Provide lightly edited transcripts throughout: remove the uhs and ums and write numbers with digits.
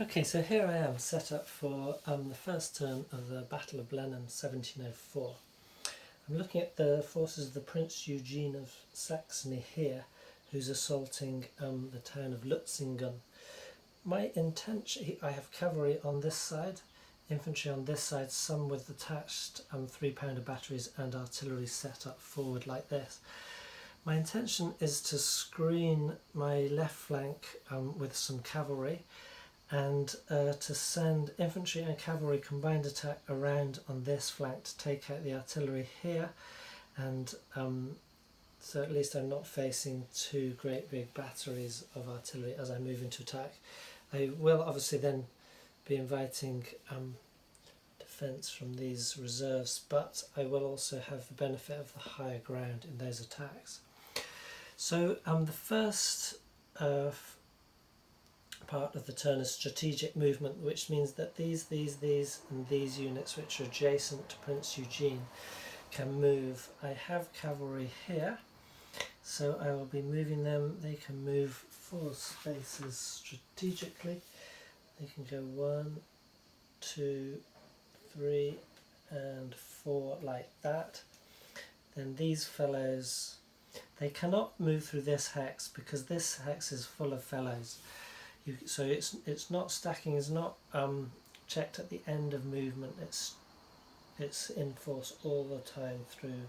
Okay, so here I am set up for the first turn of the Battle of Blenheim 1704. I'm looking at the forces of the Prince Eugene of Saxony here, who's assaulting the town of Lutzingen. My intention, I have cavalry on this side, infantry on this side, some with attached 3-pounder batteries and artillery set up forward like this. My intention is to screen my left flank with some cavalry, and to send infantry and cavalry combined attack around on this flank to take out the artillery here, and so at least I'm not facing two great big batteries of artillery as I move into attack. I will obviously then be inviting defence from these reserves, but I will also have the benefit of the higher ground in those attacks. So the first part of the turn is strategic movement, which means that these and these units which are adjacent to Prince Eugene can move. I have cavalry here, so I will be moving them. They can move 4 spaces strategically. They can go 1, 2, 3 and 4 like that. Then these fellows, they cannot move through this hex because this hex is full of fellows. So it's not stacking, is not checked at the end of movement. It's in force all the time through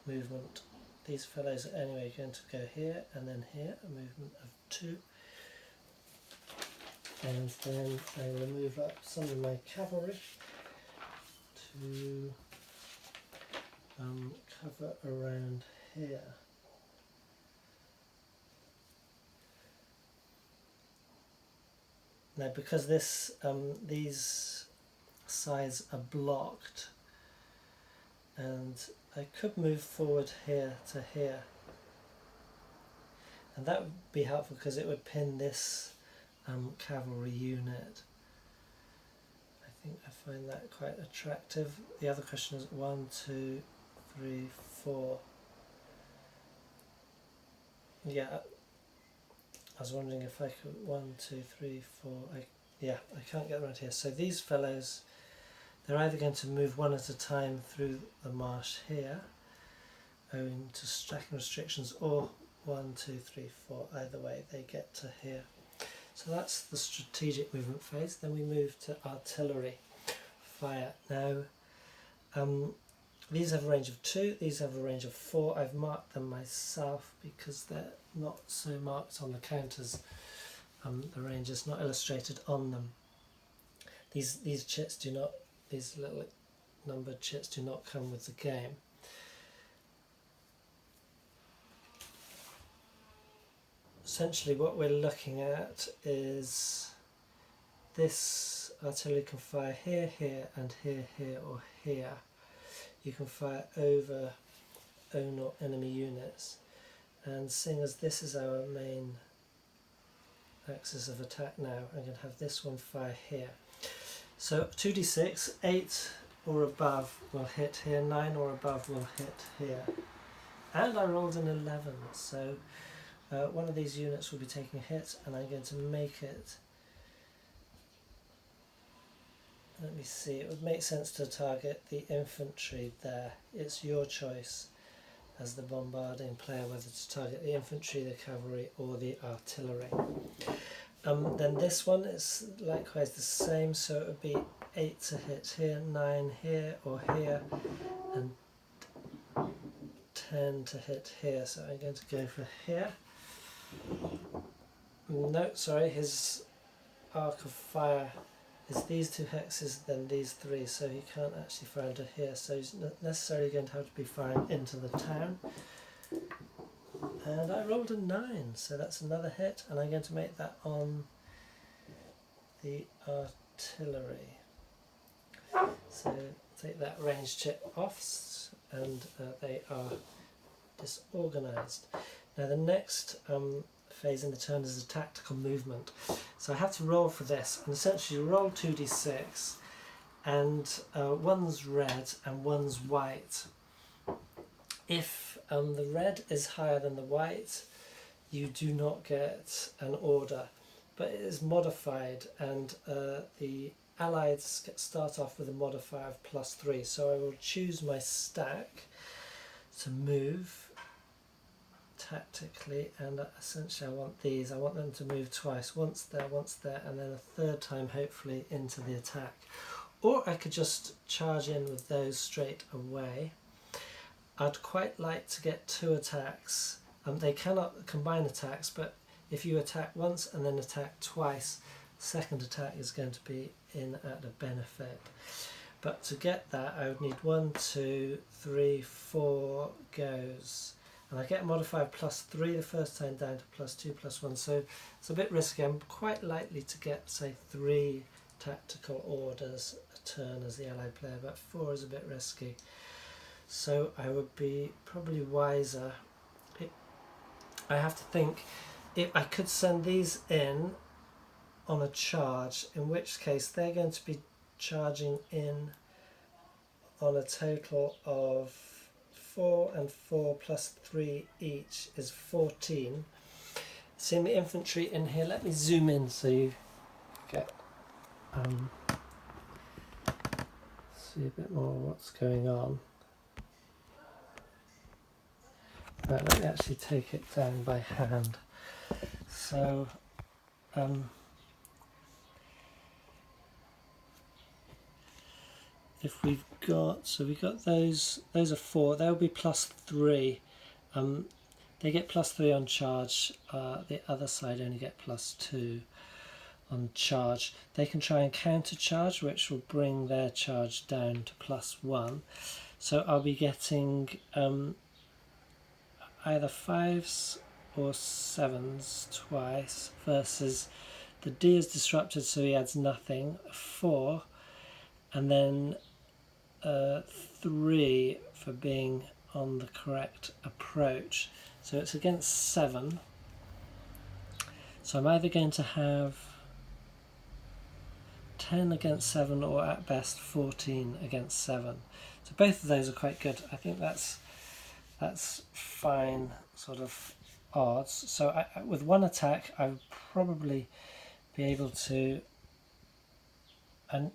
movement. These fellows are anyway going to go here and then here, a movement of 2. And then I will move up some of my cavalry to cover around here. Now, because these sides are blocked, and I could move forward here to here, and that would be helpful because it would pin this cavalry unit. I think I find that quite attractive. The other question is 1, 2, 3, 4. Yeah, I was wondering if I could 1, 2, 3, 4. I can't get around here. So these fellows, they're either going to move one at a time through the marsh here, owing to stacking restrictions, or 1, 2, 3, 4. Either way, they get to here. So that's the strategic movement phase. Then we move to artillery fire. Now, these have a range of 2, these have a range of 4. I've marked them myself because they're not so marked on the counters. The range is not illustrated on them. These chits do not, these little numbered chits do not come with the game. Essentially what we're looking at is this artillery can fire here, here and here, here or here. You can fire over own or enemy units, and seeing as this is our main axis of attack now, I'm going to have this one fire here. So 2d6, 8 or above will hit here, 9 or above will hit here, and I rolled an 11, so one of these units will be taking a hit, and I'm going to make it, let me see, it would make sense to target the infantry there. It's your choice as the bombarding player whether to target the infantry, the cavalry or the artillery. Then this one is likewise the same, so it would be 8 to hit here, 9 here or here, and 10 to hit here, so I'm going to go for here. No, sorry, his arc of fire is these 2 hexes, then these 3, so he can't actually fire into here, so he's not necessarily going to have to be firing into the town. And I rolled a 9, so that's another hit, and I'm going to make that on the artillery. So take that range chip off, and they are disorganised. Now the next phase in the turn is a tactical movement. So I have to roll for this, and essentially you roll 2d6, and one's red and one's white. If the red is higher than the white, you do not get an order. but it is modified, and the Allies start off with a modifier of +3. So I will choose my stack to move tactically, and essentially I want them to move twice, once there, and then a third time hopefully into the attack. Or I could just charge in with those straight away. I'd quite like to get 2 attacks. They cannot combine attacks, but if you attack once and then attack twice, second attack is going to be in at a benefit. But to get that, I would need 1, 2, 3, 4 goes. And I get a modifier of +3 the first time down to +2, +1. So it's a bit risky. I'm quite likely to get, say, 3 tactical orders a turn as the allied player, but 4 is a bit risky. So I would be probably wiser. I have to think if I could send these in on a charge, in which case they're going to be charging in on a total of 4 and 4 +3 each is 14. Seeing the infantry in here, let me zoom in so you get see a bit more what's going on. Let me actually take it down by hand. So if we've got, those are 4, they'll be +3. They get +3 on charge, the other side only get +2 on charge. They can try and counter charge, which will bring their charge down to +1. So I'll be getting either 5s or 7s twice, versus the D is disrupted, so he adds nothing, 4, and then 3 for being on the correct approach. So it's against 7. So I'm either going to have 10 against 7 or at best 14 against 7. So both of those are quite good. I think that's fine sort of odds. So with 1 attack I would probably be able to, and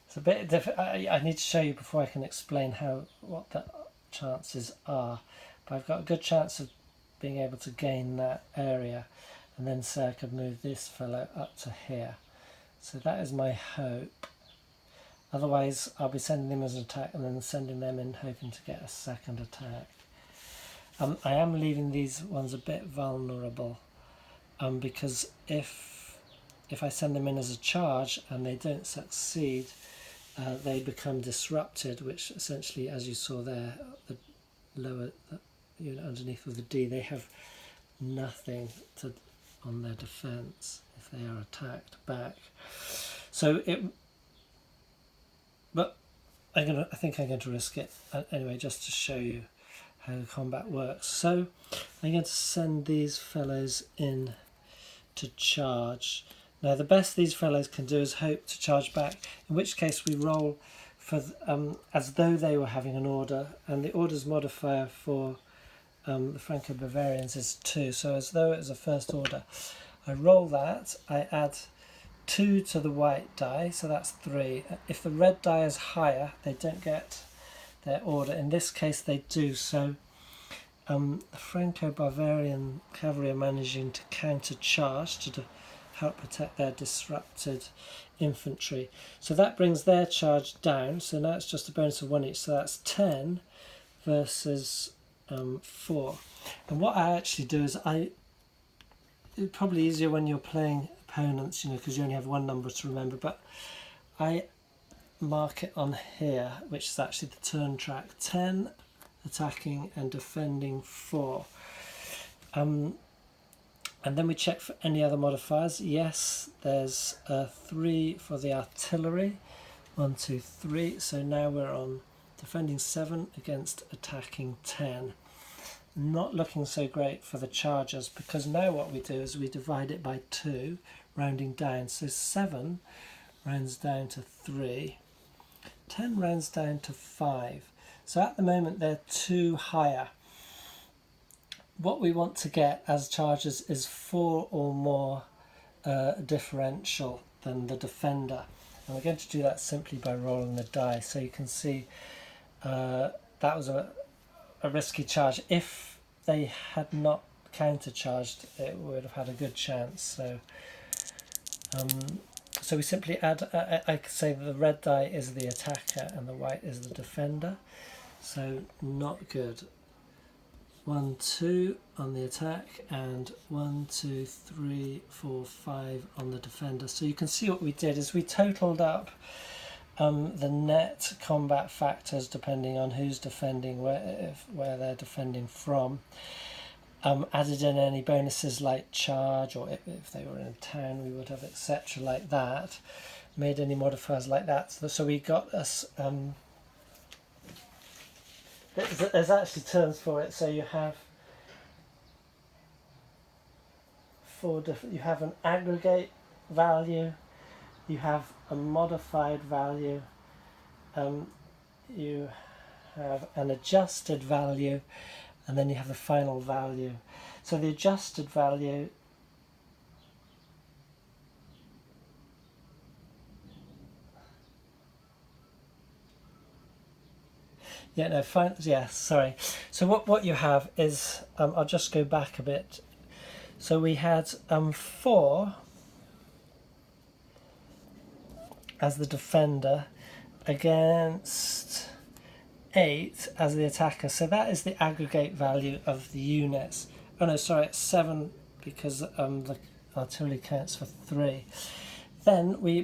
it's a bit difficult. I need to show you before I can explain what the chances are, but I've got a good chance of being able to gain that area, and then say I could move this fellow up to here. So that is my hope. Otherwise I'll be sending them as an attack and then sending them in hoping to get a second attack. I am leaving these ones a bit vulnerable, because if I send them in as a charge and they don't succeed, they become disrupted, which essentially, as you saw there, the lower unit underneath with the D, they have nothing on their defence if they are attacked back. So but I think I'm going to risk it anyway, just to show you how the combat works. So I'm going to send these fellows in to charge. Now the best these fellows can do is hope to charge back, in which case we roll for as though they were having an order, and the order's modifier for the Franco-Bavarians is 2, so as though it was a first order. I roll that, I add 2 to the white die, so that's 3. If the red die is higher, they don't get their order. In this case they do, so the Franco-Bavarian cavalry are managing to counter-charge to help protect their disrupted infantry. So that brings their charge down, so now it's just a bonus of 1 each, so that's 10 versus 4. And what I actually do is it's probably easier when you're playing opponents, because you only have 1 number to remember, but I mark it on here, which is actually the turn track. 10 attacking and defending 4. And then we check for any other modifiers. Yes, there's 3 for the artillery. 1, 2, 3. So now we're on defending 7 against attacking 10. Not looking so great for the chargers, because now what we do is we divide it by 2, rounding down. So 7 rounds down to 3. 10 rounds down to 5. So at the moment they're 2 higher. What we want to get as chargers is 4 or more differential than the defender. And we're going to do that simply by rolling the die. So you can see that was a risky charge. If they had not countercharged, it would have had a good chance. So we simply add, I could say the red die is the attacker and the white is the defender. So not good. 1, 2 on the attack, and 1, 2, 3, 4, 5 on the defender. So you can see what we did is we totaled up the net combat factors depending on who's defending, where they're defending from. Added in any bonuses like charge, or if they were in a town we would have, etc. like that. Made any modifiers like that. So we got us... there's actually terms for it. So you have you have an aggregate value, you have a modified value, you have an adjusted value, and then you have the final value. So the adjusted value sorry. So what you have is, I'll just go back a bit. So we had 4 as the defender against 8 as the attacker. So that is the aggregate value of the units. Oh no, sorry, it's 7 because the artillery counts for 3. Then we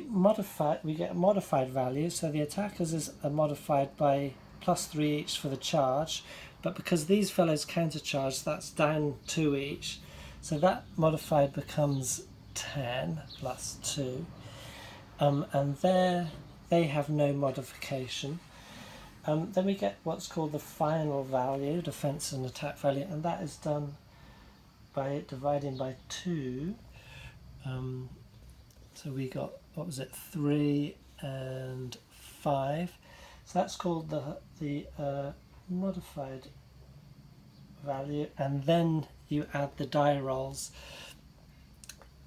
get a modified value. So the attackers is modified by +3 each for the charge, but because these fellows countercharge, that's down 2 each. So that modified becomes 10 plus 2, and there they have no modification. Then we get what's called the final value, defense and attack value, and that is done by dividing by 2. So we got, what was it, 3 and 5. So that's called the modified value, and then you add the die rolls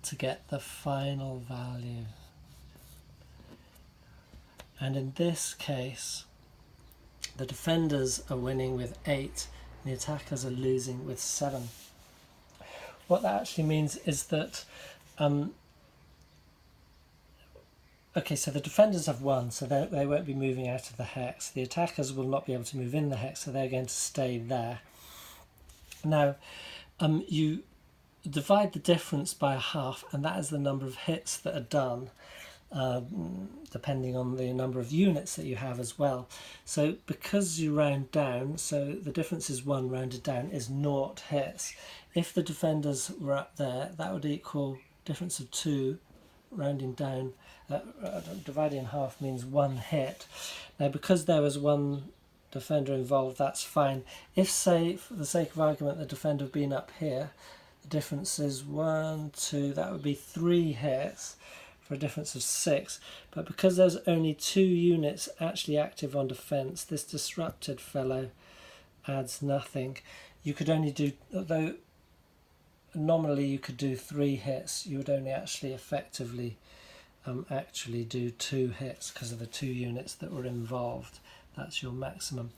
to get the final value. And in this case, the defenders are winning with 8, and the attackers are losing with 7. What that actually means is that okay, so the defenders have won, so they won't be moving out of the hex. The attackers will not be able to move in the hex, so they're going to stay there. Now, you divide the difference by 1/2, and that is the number of hits that are done, depending on the number of units that you have as well. So because you round down, so the difference is 1 rounded down is 0 hits. If the defenders were up there, that would equal difference of 2 rounding down. Dividing in half means 1 hit. Now because there was 1 defender involved, that's fine. If, say, for the sake of argument, the defender had been up here, the difference is 1, 2, that would be 3 hits for a difference of 6. But because there's only 2 units actually active on defence, this disrupted fellow adds nothing. You could only do, although nominally you could do 3 hits, you would only actually effectively do 2 hits because of the 2 units that were involved. That's your maximum.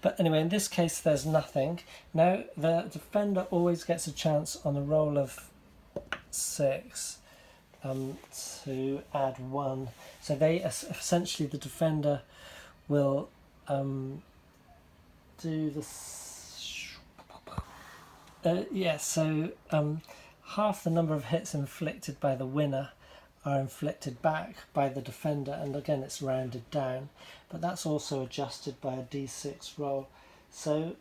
But anyway, in this case there's nothing. Now the defender always gets a chance on a roll of 6 to add 1. So they essentially, the defender will do this. So half the number of hits inflicted by the winner are inflicted back by the defender, and again it's rounded down, but that's also adjusted by a d6 roll. So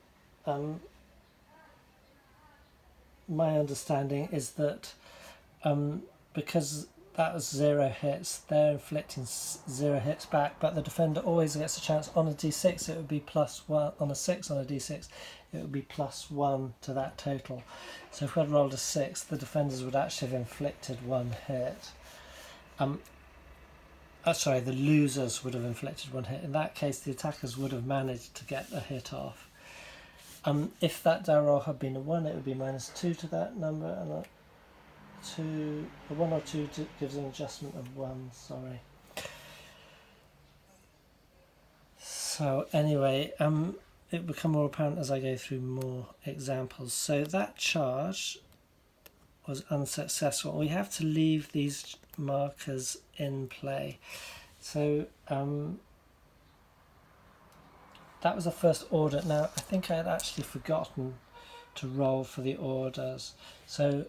my understanding is that because that was 0 hits, they're inflicting 0 hits back, but the defender always gets a chance on a d6. It would be +1 on a 6 on a d6. It would be +1 to that total. So if we had rolled a 6, the defenders would actually have inflicted 1 hit. Sorry, the losers would have inflicted 1 hit. In that case, the attackers would have managed to get a hit off. If that die roll had been a 1, it would be -2 to that number, and 2, the 1 or 2 gives an adjustment of 1, sorry. So anyway, it will become more apparent as I go through more examples. So that charge was unsuccessful. We have to leave these markers in play. So that was the first order. Now I think I had actually forgotten to roll for the orders. So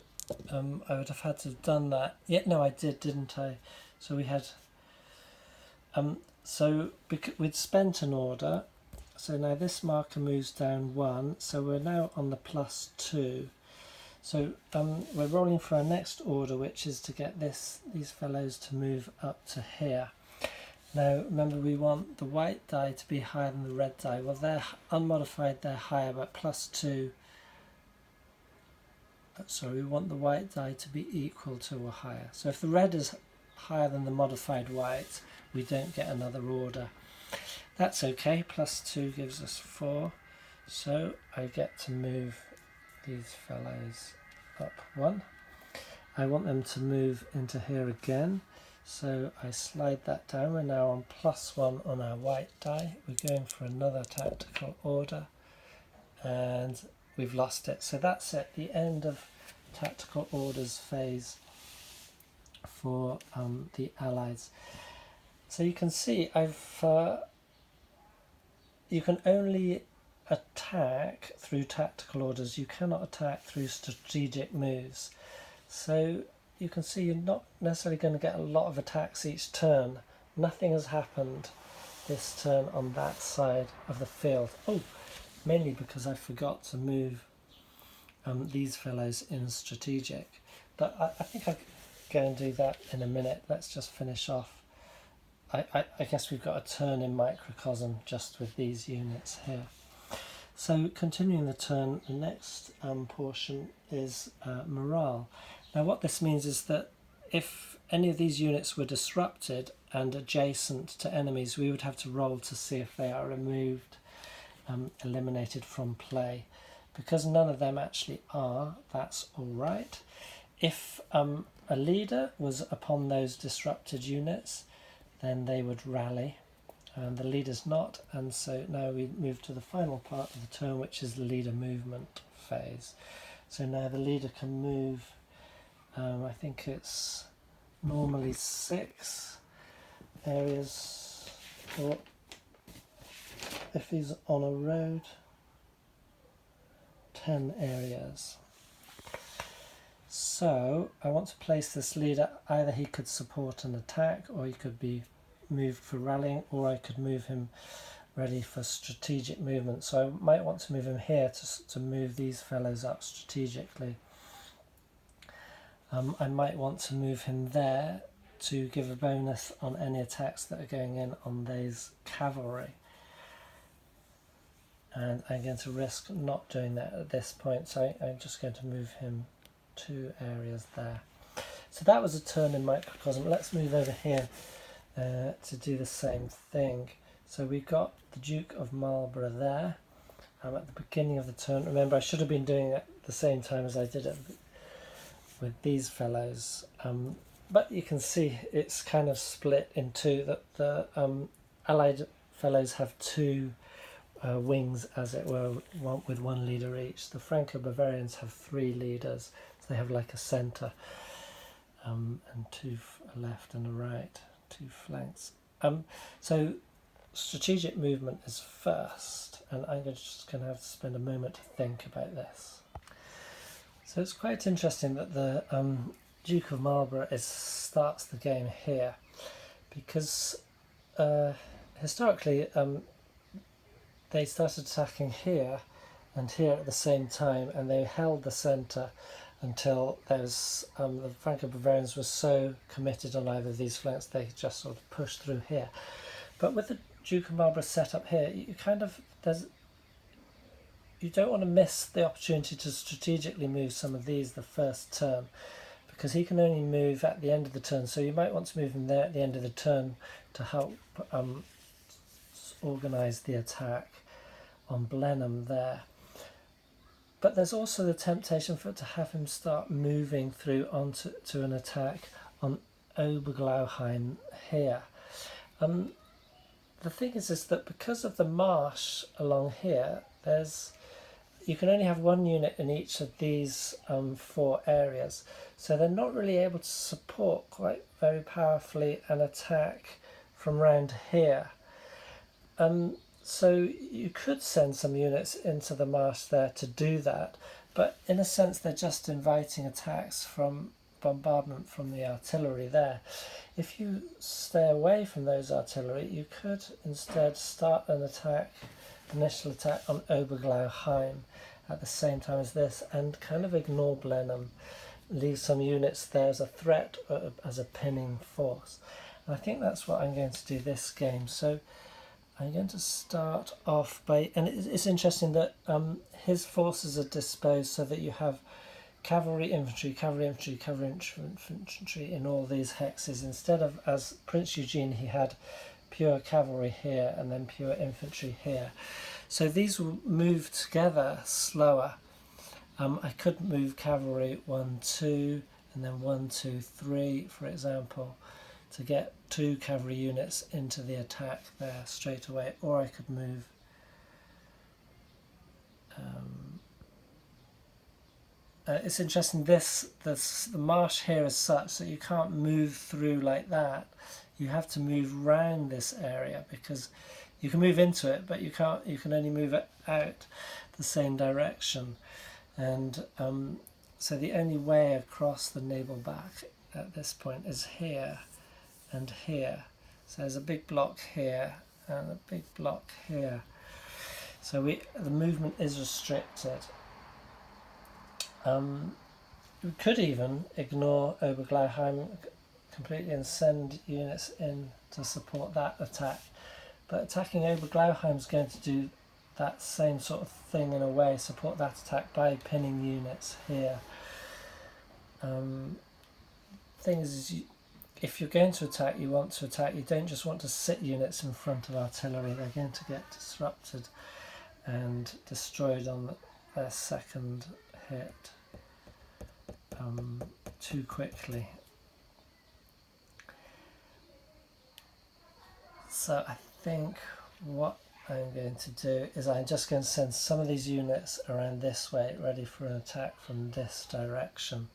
I would have had to have done that. Yeah, no, I did, didn't I? So we had... So we'd spent an order, so now this marker moves down 1, so we're now on the +2. So we're rolling for our next order, which is to get these fellows to move up to here. Now remember, we want the white die to be higher than the red die. Well, they're unmodified, they're higher, but +2. Sorry, we want the white die to be equal to or higher. So if the red is higher than the modified white, we don't get another order. That's okay, +2 gives us 4, so I get to move these fellows up 1. I want them to move into here again, so I slide that down. We're now on +1 on our white die. We're going for another tactical order, and we've lost it. So that's it, the end of tactical orders phase for the Allies. So you can see you can only attack through tactical orders. You cannot attack through strategic moves. So you can see you're not necessarily going to get a lot of attacks each turn. Nothing has happened this turn on that side of the field. Oh, mainly because I forgot to move these fellows in strategic. But I think I go and do that in a minute. Let's just finish off. I guess we've got a turn in microcosm just with these units here. So continuing the turn, the next portion is morale. Now what this means is that if any of these units were disrupted and adjacent to enemies, we would have to roll to see if they are removed, eliminated from play. Because none of them actually are, that's all right. If a leader was upon those disrupted units, then they would rally, and the leader's not, and so now we move to the final part of the turn, which is the leader movement phase. So now the leader can move, I think it's normally 6 areas, or if he's on a road, 10 areas. So I want to place this leader, either he could support an attack, or he could be moved for rallying, or I could move him ready for strategic movement. So I might want to move him here to move these fellows up strategically. I might want to move him there to give a bonus on any attacks that are going in on these cavalry. And I'm going to risk not doing that at this point, so I'm just going to move him 2 areas there. So that was a turn in microcosm. Let's move over here to do the same thing. So we've got the Duke of Marlborough there. I'm at the beginning of the turn. Remember, I should have been doing it at the same time as I did it with these fellows. But you can see it's kind of split in two. That the Allied fellows have 2 wings, as it were, with 1 leader each. The Franco-Bavarians have 3 leaders, so they have like a centre, and 2 a left and a right, 2 flanks. So strategic movement is first, and I'm just going to have to spend a moment to think about this. So it's quite interesting that the Duke of Marlborough starts the game here, because historically they started attacking here and here at the same time, and they held the centre until the Franco-Bavarians were so committed on either of these flanks they just sort of pushed through here. But with the Duke of Marlborough set up here, you don't want to miss the opportunity to strategically move some of these the first turn, because he can only move at the end of the turn, so you might want to move him there at the end of the turn to help organise the attack on Blenheim there. but there's also the temptation to have him start moving through onto an attack on Oberglauheim here. The thing is that because of the marsh along here, you can only have one unit in each of these 4 areas, so they're not really able to support quite very powerfully an attack from round here. So you could send some units into the marsh there to do that, but in a sense they're just inviting attacks from bombardment from the artillery there. If you stay away from those artillery, you could instead start an attack, initial attack on Oberglauheim at the same time as this, and kind of ignore Blenheim, leave some units there as a threat, as a pinning force. And I think that's what I'm going to do this game. So I'm going to start off by, and it's interesting that his forces are disposed so that you have cavalry, infantry, cavalry, infantry, cavalry, infantry in all these hexes, instead of, as Prince Eugene, he had pure cavalry here and then pure infantry here. So these will move together slower. I could move cavalry 1, 2, and then 1, 2, 3, for example, to get 2 cavalry units into the attack there straight away, or I could move it's interesting, the marsh here is such that you can't move through like that. You have to move round this area, because you can move into it, but you can only move it out the same direction. And so the only way across the Nebelbach at this point is here and here. So there's a big block here and a big block here. So the movement is restricted. We could even ignore Oberglauheim completely and send units in to support that attack. But attacking Oberglauheim is going to do that same sort of thing in a way, support that attack by pinning units here. Thing is if you're going to attack, you want to attack. You don't just want to sit units in front of artillery. They're going to get disrupted and destroyed on their second hit too quickly. So I think what I'm going to do is I'm just going to send some of these units around this way, ready for an attack from this direction.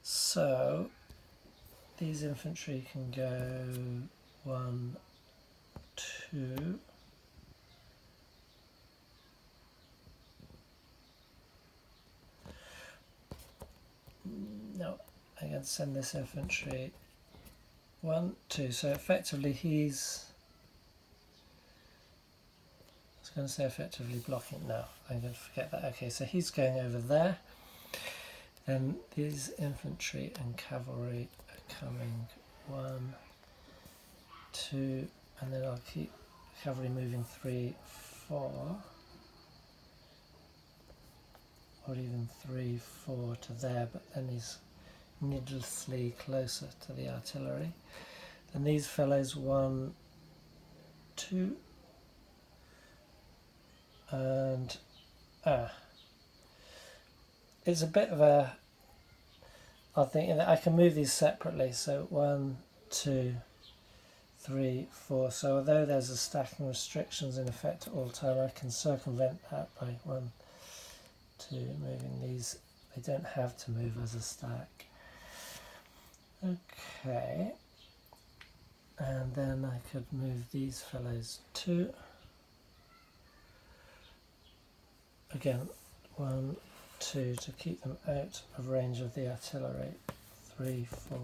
So these infantry can go 1, 2. No, I'm going to send this infantry 1, 2. So effectively he's, I was going to say effectively blocking. No, I'm going to forget that. Okay, so he's going over there. Then these infantry and cavalry are coming 1, 2, and then I'll keep cavalry moving 3, 4, or even 3, 4 to there, but then he's needlessly closer to the artillery. Then these fellows 1, 2, and it's a bit of a odd thing that I can move these separately. So 1, 2, 3, 4. So although there's a stacking restrictions in effect at all time, I can circumvent that by 1, 2, moving these. They don't have to move as a stack. Okay, and then I could move these fellows 2. Again, 1, 2 to keep them out of range of the artillery. 3, 4.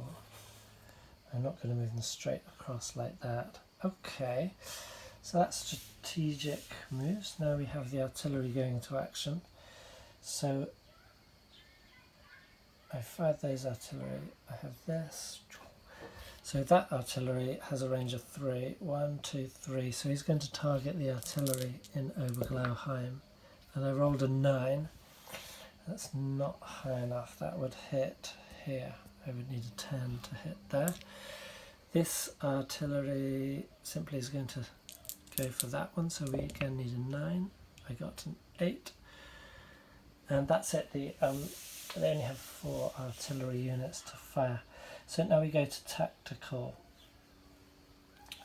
I'm not going to move them straight across like that. Okay, so that's strategic moves. Now we have the artillery going into action. So I fired those artillery. I have this. So that artillery has a range of 3. 1, 2, 3. So he's going to target the artillery in Oberglauheim. And I rolled a 9. That's not high enough. That would hit here. I would need a 10 to hit there. This artillery simply is going to go for that one. So we again need a 9. I got an 8. And that's it. They only have 4 artillery units to fire. So now we go to tactical.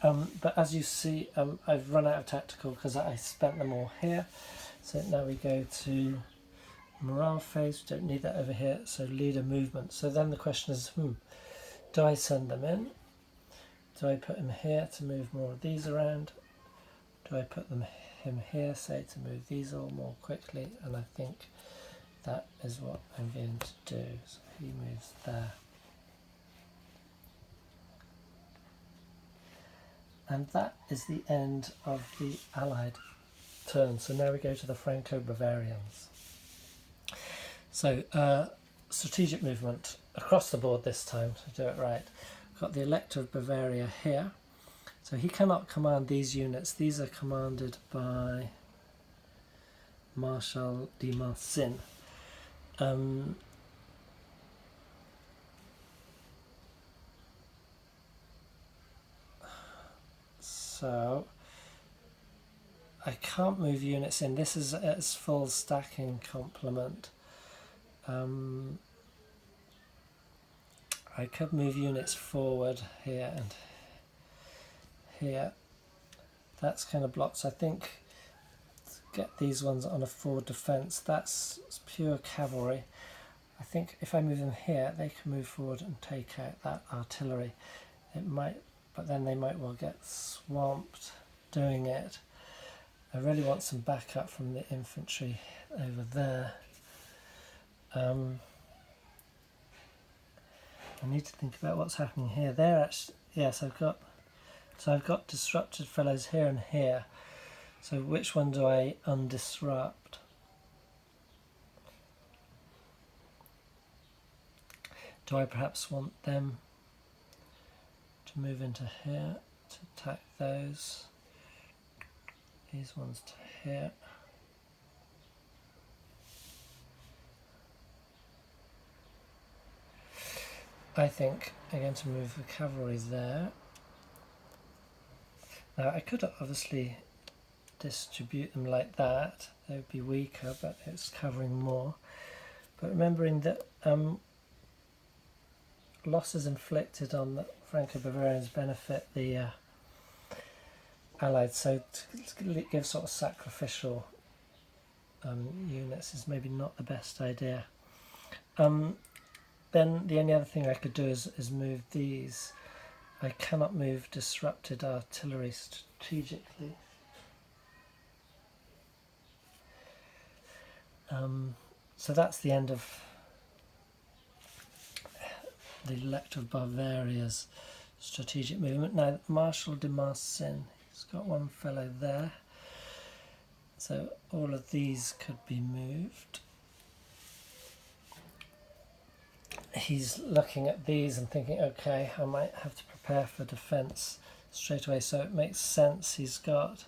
But as you see, I've run out of tactical because I spent them all here. So now we go to morale phase. We don't need that over here. So leader movement. So then the question is, do I send them in? Do I put him here to move more of these around? Do I put him here, say, to move these all more quickly? And I think that is what I'm going to do. So he moves there. And that is the end of the Allied turn. So now we go to the Franco-Bavarians. So strategic movement across the board this time, to do it right. We've got the Elector of Bavaria here. So he cannot command these units. These are commanded by Marshal de Marsin. So I can't move units in. This is its full stacking complement. I could move units forward here and here. That's kind of blocked. So I think get these ones on a forward defence. That's pure cavalry. I think if I move them here, they can move forward and take out that artillery. It might, but then they might well get swamped doing it. I really want some backup from the infantry over there. I need to think about what's happening here. There, actually, yes, I've got disrupted fellows here and here. So which one do I undisrupt? Do I perhaps want them to move into here to attack those? These ones to here. I think I'm going to move the cavalry there. Now I could obviously distribute them like that. They would be weaker, but it's covering more. But remembering that losses inflicted on the Franco-Bavarians benefit the Allies, so to give sort of sacrificial units is maybe not the best idea. Then the only other thing I could do is move these. I cannot move disrupted artillery strategically. So that's the end of the Elector of Bavaria's strategic movement. Now Marshal de Marsin, he's got one fellow there. So all of these could be moved. He's looking at these and thinking, okay, I might have to prepare for defence straight away. So it makes sense he's got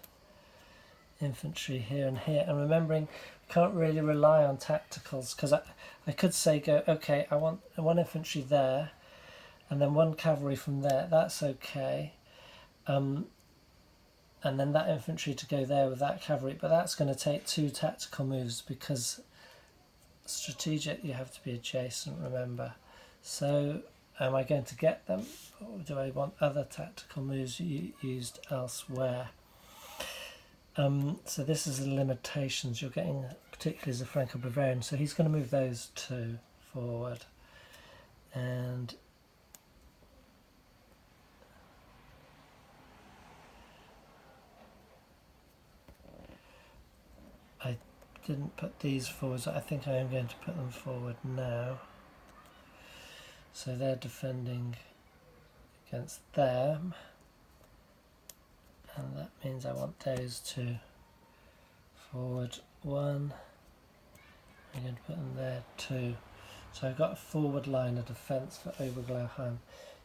infantry here and here. And remembering, we can't really rely on tacticals, because I could say, okay, I want one infantry there and then one cavalry from there. That's okay. And then that infantry to go there with that cavalry. But that's going to take 2 tactical moves, because strategic, you have to be adjacent, remember. So am I going to get them, or do I want other tactical moves used elsewhere? So this is the limitations you're getting, particularly as a Franco-Bavarian. So he's going to move those 2 forward, and I didn't put these forward, so I think I am going to put them forward now. So they're defending against them, and that means I want those 2 forward 1. I'm going to put them there 2. So I've got a forward line of defence for Oberglaubheim.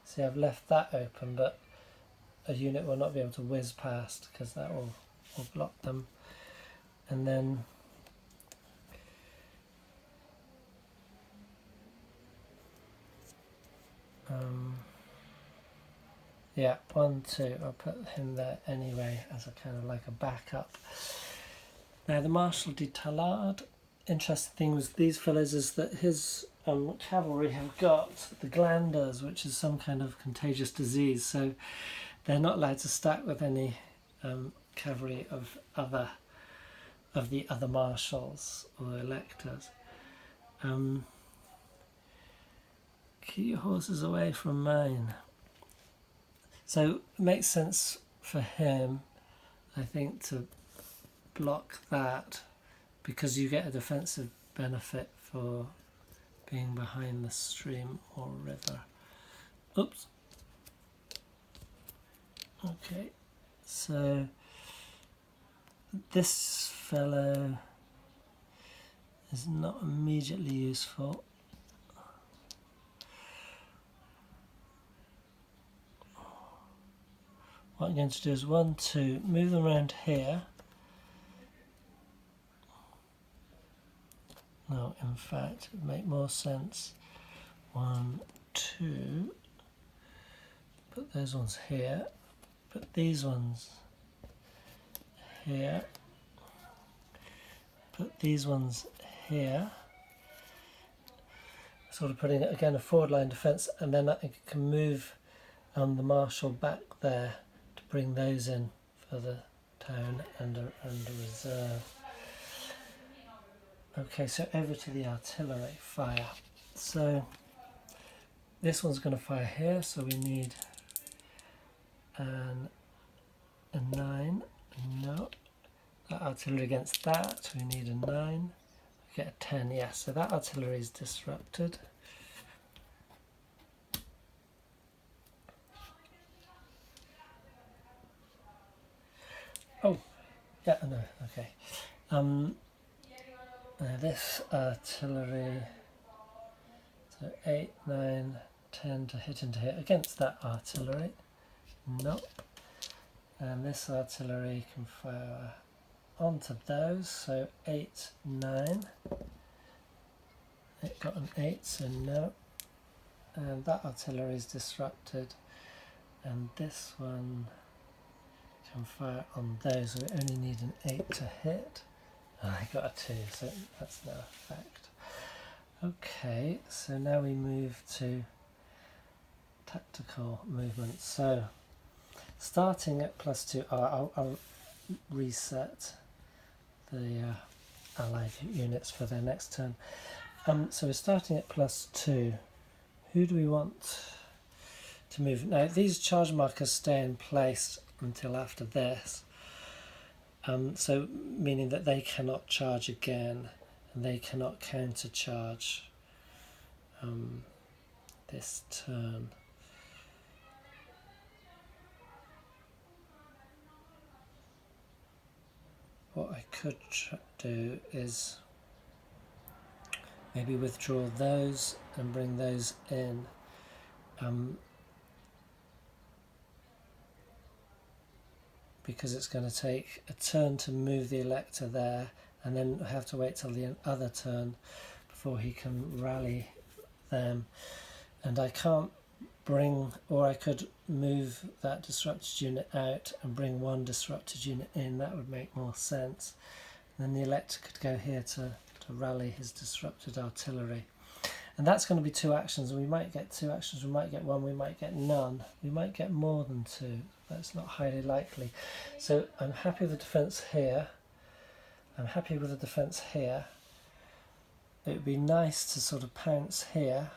See, I've left that open, but a unit will not be able to whiz past, because that will block them. And then yeah, 1, 2, I'll put him there anyway as a kind of like a backup. Now the Marshal de Tallard, interesting thing with these fellows is that his cavalry have got the glanders, which is some kind of contagious disease, so they're not allowed to stack with any cavalry of the other marshals or electors. Keep your horses away from mine. So it makes sense for him, I think, to block that, because you get a defensive benefit for being behind the stream or river. Oops. Okay, so this fellow is not immediately useful. What I'm going to do is 1, 2, move them around here. No, in fact, it would make more sense. 1, 2, put those ones here, put these ones here, put these ones here. Sort of putting, again, a forward line defence, and then I can move the marshal back there to bring those in for the town and a reserve. Okay, so over to the artillery fire. So this one's going to fire here, so we need a 9. No. That artillery against that, we need a 9. We get a 10, yes. So that artillery is disrupted. Oh, yeah, no, okay. This artillery, so 8, 9, 10 to hit into here against that artillery. Nope. And this artillery can fire onto those, so 8, 9. It got an 8, so no. And that artillery is disrupted. And this one can fire on those. We only need an 8 to hit. I got a 2, so that's no effect. Okay, so now we move to tactical movement. So starting at +2, I'll reset the allied units for their next turn. So we're starting at +2. Who do we want to move? Now these charge markers stay in place until after this. So meaning that they cannot charge again, and they cannot counter charge this turn. What I could do is maybe withdraw those and bring those in. Because it's going to take a turn to move the elector there, and then have to wait till the other turn before he can rally them. And I can't bring, or I could move that disrupted unit out and bring one disrupted unit in. That would make more sense. And then the elector could go here to rally his disrupted artillery. And that's going to be 2 actions. We might get 2 actions, we might get 1, we might get none. We might get more than 2. That's not highly likely. So I'm happy with the defence here. I'm happy with the defence here. It would be nice to sort of pounce here,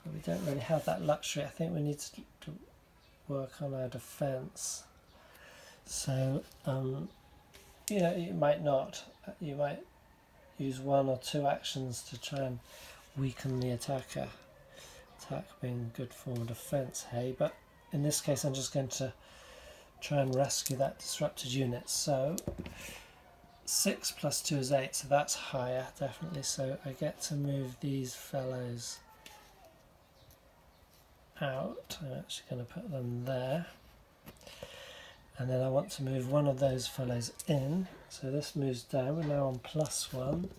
but we don't really have that luxury. I think we need to work on our defence. So, you know, you might not. You might use 1 or 2 actions to try and weaken the attacker. Attack being good form of defence, hey? But in this case, I'm just going to try and rescue that disrupted unit. So 6 + 2 is 8, so that's higher, definitely. So I get to move these fellows out. I'm actually going to put them there. And then I want to move one of those fellows in. So this moves down. We're now on +1.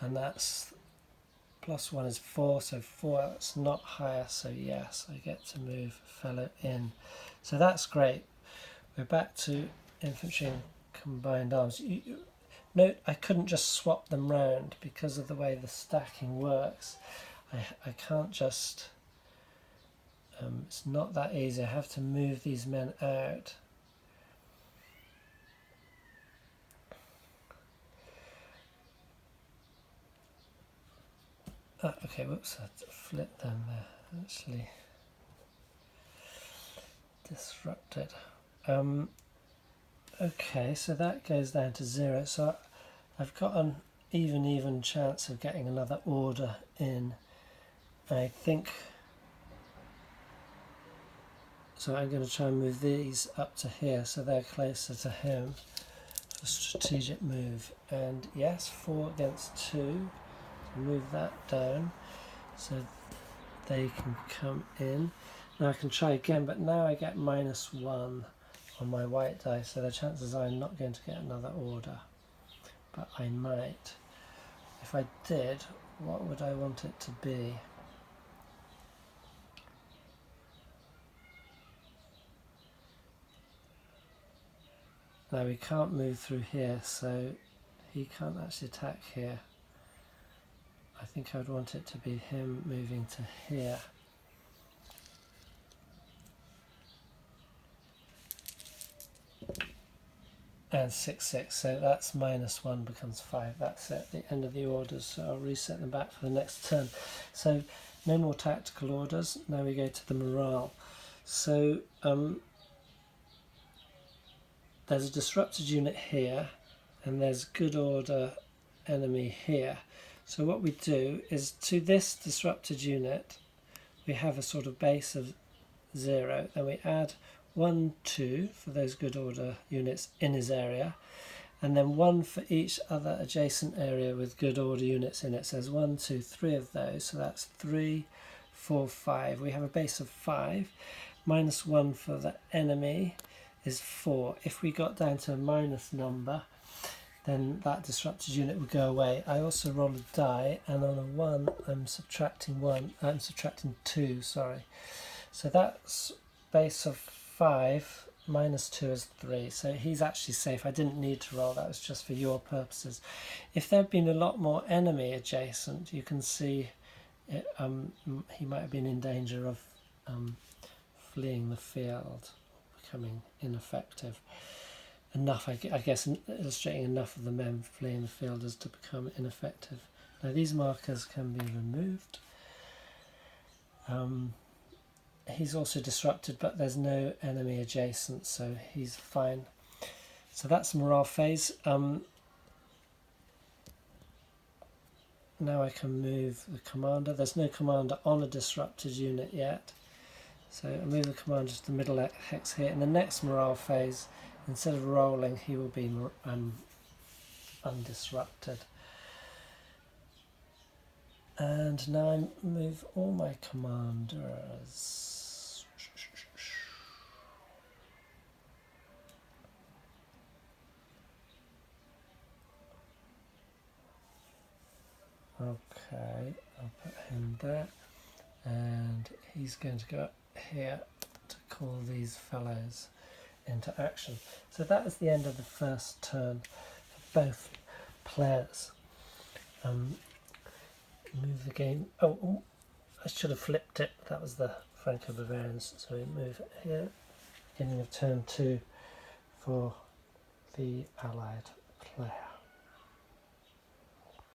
And that's +1 is 4, so 4, that's not higher, so yes, I get to move a fellow in. So that's great. We're back to infantry and combined arms. Note I couldn't just swap them round because of the way the stacking works. I can't just, it's not that easy. I have to move these men out. Oh, okay, whoops, I had to flip them there, actually disrupted. Okay, so that goes down to 0, so I've got an even chance of getting another order in. I think, so I'm going to try and move these up to here so they're closer to him. A strategic move, and yes, 4 against 2, move that down so they can come in. Now I can try again, but now I get -1 on my white die, so the chances are I'm not going to get another order, but I might. If I did, what would I want it to be? Now we can't move through here, so he can't actually attack here. I think I'd want it to be him moving to here. And 6/6, so that's -1 becomes 5. That's at the end of the orders, so I'll reset them back for the next turn. So no more tactical orders. Now we go to the morale. So there's a disrupted unit here, and there's good order enemy here. So what we do is, to this disrupted unit we have a sort of base of 0, then we add 1, 2 for those good order units in his area, and then 1 for each other adjacent area with good order units in it. So there's 1, 2, 3 of those, so that's 3, 4, 5. We have a base of 5. -1 for the enemy is 4. If we got down to a minus number, then that disrupted unit would go away. I also roll a die, and on a 1 I'm subtracting 2, sorry. So that's base of 5 -2 is 3, so he's actually safe. I didn't need to roll, that was just for your purposes. If there had been a lot more enemy adjacent, you can see it, he might have been in danger of fleeing the field, becoming ineffective. Enough, I guess, illustrating enough of the men fleeing the field as to become ineffective. Now these markers can be removed. He's also disrupted, but there's no enemy adjacent, so he's fine. So that's the morale phase. Now I can move the commander. There's no commander on a disrupted unit yet, so I move the commander to the middle hex here. In the next morale phase, instead of rolling, he will be undisrupted. And now I move all my commanders. Okay, I'll put him there, and he's going to go up here to call these fellows into action. So that is the end of the first turn for both players. Move the game. Oh, I should have flipped it. That was the Franco-Bavarians. So we move it here. Beginning of turn 2 for the Allied player.